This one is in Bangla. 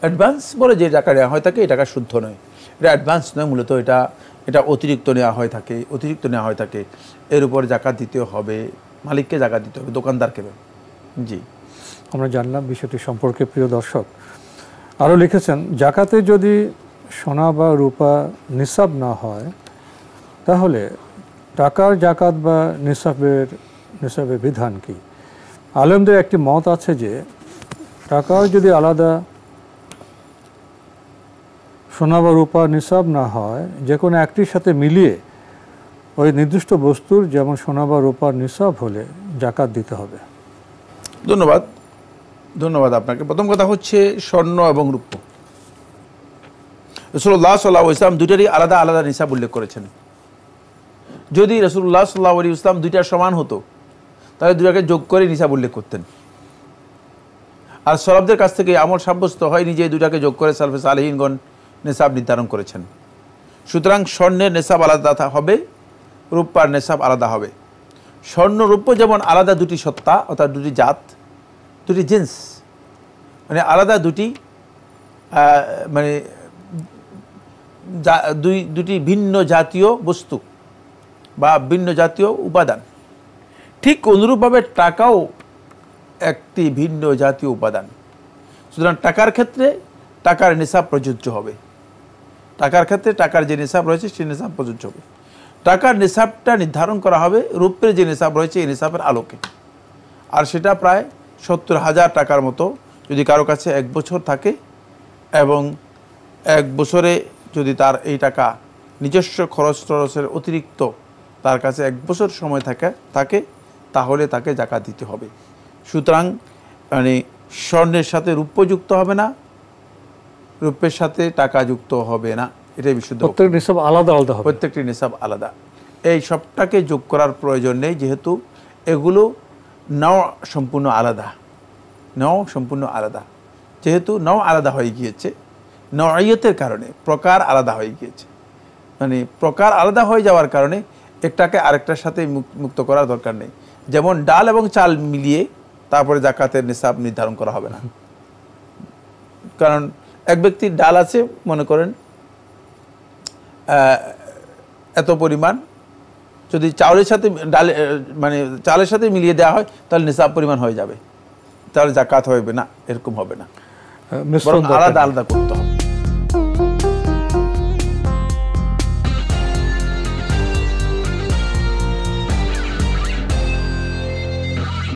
অ্যাডভান্স বলে যে টাকা নেওয়া হয় থাকে, এই টাকা শুদ্ধ নয়, এটা অ্যাডভান্স নয়, মূলত এটা অতিরিক্ত নেওয়া হয়ে থাকে, এর উপর জাকাত দিতে হবে, মালিককে জাকাত দিতে হবে, দোকানদারকে নয়। জি, আমরা জানলাম বিষয়টি সম্পর্কে। প্রিয় দর্শক আরও লিখেছেন, জাকাতে যদি সোনা বা রূপা নিসাব না হয় তাহলে টাকার জাকাত বা নিসাবের বিধান কি? আলেমদের একটি মত আছে যে টাকার যদি আলাদা সোনা বা রূপা নিসাব না হয়, যে কোনো একটির সাথে মিলিয়ে ওই নির্দিষ্ট বস্তুর যেমন সোনা বা রূপার নিসাব হলে জাকাত দিতে হবে। ধন্যবাদ আপনাকে। প্রথম কথা হচ্ছে স্বর্ণ এবং রূপ্য, রাসূলুল্লাহ সাল্লাল্লাহু আলাইহি ওয়াসাল্লাম দুইটারই আলাদা আলাদা নিসাব উল্লেখ করেছেন। যদি রাসূলুল্লাহ সাল্লাল্লাহু আলাইহি ওয়াসাল্লাম দুইটার সমান হতো তাহলে দুটাকে যোগ করে নিসাব উল্লেখ করতেন। আর সাহাবাদের কাছ থেকে আমল সাব্যস্ত হয় নিজে দুটাকে যোগ করে সালফে সালেহিনগণ নিসাব নির্ধারণ করেছেন। সুতরাং স্বর্ণের নিসাব আলাদা হবে, রূপার নিসাব আলাদা হবে। স্বর্ণ রূপ্য যেমন আলাদা দুটি সত্তা, অর্থাৎ দুটি জাত, দুটি জিন্স, মানে আলাদা দুটি দুটি ভিন্ন জাতীয় বস্তু বা ভিন্ন জাতীয় উপাদান, ঠিক অনুরূপভাবে টাকাও একটি ভিন্ন জাতীয় উপাদান। সুতরাং টাকার ক্ষেত্রে টাকার নিসাব প্রযোজ্য হবে, টাকার ক্ষেত্রে টাকার যে নিসাব রয়েছে সেই নিসাব প্রযোজ্য হবে। টাকার নিসাবটা নির্ধারণ করা হবে রূপের যে নিসাব রয়েছে এই নিসাবের আলোকে, আর সেটা প্রায় 70,000 টাকার মতো। যদি কারো কাছে 1 বছর থাকে এবং 1 বছরে যদি তার এই টাকা নিজস্ব খরচ টরচের অতিরিক্ত তার কাছে 1 বছর সময় থাকে তাহলে তাকে জাকাত দিতে হবে। সুতরাং মানে স্বর্ণের সাথে রূপ্য যুক্ত হবে না, রূপের সাথে টাকা যুক্ত হবে না, এটাই বিশুদ্ধ। প্রত্যেকটি নিসাব আলাদা আলাদা হবে, প্রত্যেকটি নিসাব আলাদা। এই সবটাকে যোগ করার প্রয়োজন নেই, যেহেতু এগুলো নাও সম্পূর্ণ আলাদা, যেহেতু নাও আলাদা হয়ে গিয়েছে, নয়তের কারণে প্রকার আলাদা হয়ে গিয়েছে, মানে প্রকার আলাদা হয়ে যাওয়ার কারণে একটাকে আরেকটার সাথে মুক্ত করার দরকার নেই। যেমন ডাল এবং চাল মিলিয়ে তারপরে জাকাতের নিসাব নির্ধারণ করা হবে না। কারণ এক ব্যক্তির ডাল আছে, মনে করেন এত পরিমাণ, যদি চাউলের সাথে চালের সাথে মিলিয়ে দেওয়া হয় তাহলে নিসাব পরিমাণ হয়ে যাবে, তাহলে জাকাত হবে না, এরকম হবে না, আলাদা আলাদা করতে হবে।